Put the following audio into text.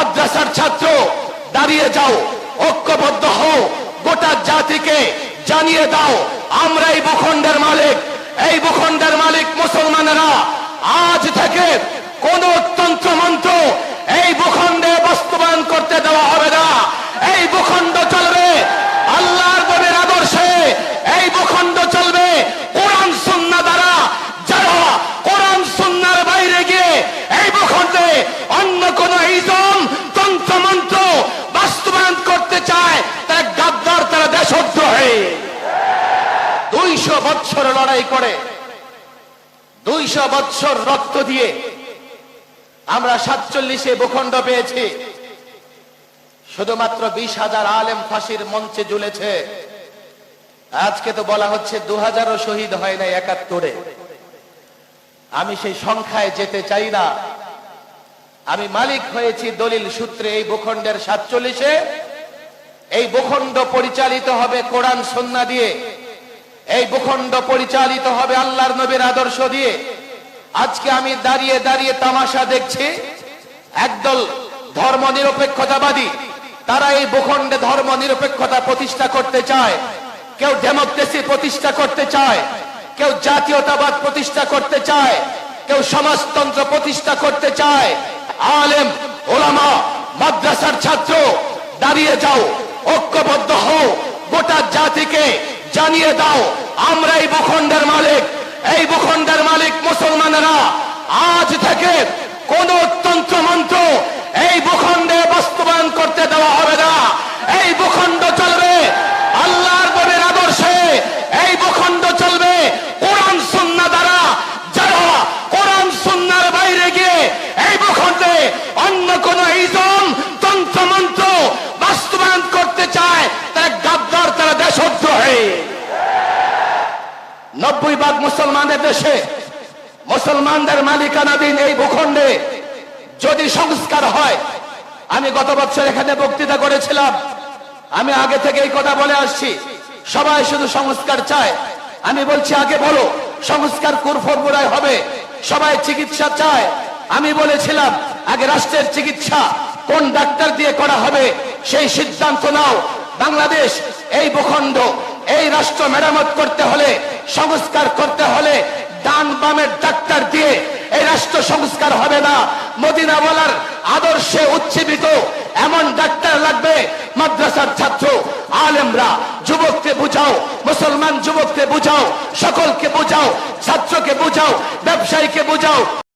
মাদ্রাসার ছাত্র দাঁড়িয়ে যাও, ঐক্যবদ্ধ হও, গোটা জাতিকে জানিয়ে দাও আমরা এই ভূখণ্ডের মালিক। এই ভূখণ্ডের মালিক মুসলমানেরা। আজ থেকে কোন তন্ত্রমন্ত্র এই ভূখণ্ডে বাস্তবায়ন করতে দেওয়া হবে না। এই ভূখণ্ড চলবে আল্লাহর নবীর আদর্শে, এই ভূখণ্ড চলবে কোরআন সুন্নাহ দ্বারা। যারা কোরআন সুন্নাহর বাইরে গিয়ে এই ভূখণ্ডে অন্য কোন ইজম তন্ত্রমন্ত্র বাস্তবায়ন করতে চায় তারা গাদ্দার, তারা দেশদ্রোহী। 200 বছর লড়াই করে 200 বছর রক্ত দিয়ে আমরা 47-এ ভূখণ্ড পেয়েছি। শুধুমাত্র 20,000 আলেম ফাঁসির মঞ্চে ঝুলেছে। আজকে তো বলা হচ্ছে 2000ও শহীদ হয় না 71-এ। আমি সেই সংখ্যায় যেতে চাই না। আমি মালিক হয়েছি দলিল সূত্রে এই ভূখণ্ডের 47-এ। এই ভূখণ্ড পরিচালিত হবে কোরআন সুন্নাহ দিয়ে। এই ভূখণ্ড পরিচালিত হবে আল্লাহর নবীর আদর্শ দিয়ে। আজকে আমি দাঁড়িয়ে দাঁড়িয়ে তামাশা দেখছি। একদল ধর্ম নিরপেক্ষতাবাদী, তারা এই ভূখণ্ডে ধর্ম নিরপেক্ষতা প্রতিষ্ঠা করতে চায়। কেউ ডেমোক্রেসি প্রতিষ্ঠা করতে চায়, কেউ জাতীয়তাবাদ প্রতিষ্ঠা করতে চায়, কেউ সমাজতন্ত্র প্রতিষ্ঠা করতে চায়। আলেম ওলামা মাদ্রাসার ছাত্র দাঁড়িয়ে যাও, ঐক্যবদ্ধ হও, গোটা জাতিকে জানিয়ে দাও আমরা এই ভূখণ্ডের মালিক। এই ভূখণ্ডের মালিক মুসলমানেরা। আজ থেকে কোন তন্ত্রমন্ত্র এই ভূখণ্ডে বাস্তবায়ন করতে দেওয়া হবে না। এই ভূখণ্ড চলবে আল্লাহর নবীর আদর্শে, এই ভূখণ্ড চলবে কোরআন সুন্নাহ দ্বারা। যারা কোরআন সুন্নাহর বাইরে গিয়ে এই ভূখণ্ডে অন্য কোন ইজম তন্ত্রমন্ত্র বাস্তবায়ন করতে চায় তারা গাদ্দার, তারা দেশদ্রোহী। 90% মুসলমানদের দেশে, মুসলমানদের মালিকানাধীন এই ভূখণ্ডে যদি সংস্কার হয়, আমি গত বছর এখানে বক্তৃতা করেছিলাম, আমি আগে থেকে এই কথা বলে আসছি, সবাই শুধু সংস্কার চায়। আমি বলছি আগে বলো সংস্কার কোন ফর্মুলায় হবে। সবাই চিকিৎসা চায়। আমি বলেছিলাম আগে রাষ্ট্রের চিকিৎসা কোন ডাক্তার দিয়ে করা হবে সেই সিদ্ধান্ত নাও। বাংলাদেশ এই ভূখণ্ড, এই রাষ্ট্র মেরামত করতে হলে, সংস্কার করতে হলে ডান বামের ডাক্তার দিয়ে এই রাষ্ট্র সংস্কার হবে না। মদিনাওয়ালার আদর্শে উজ্জীবিত এমন ডাক্তার লাগবে। মাদ্রাসার ছাত্র আলেমরা যুবককে বুঝাও, মুসলমান যুবককে বুঝাও, সকলকে বুঝাও, ছাত্রকে বুঝাও, ব্যবসায়ীকে বুঝাও।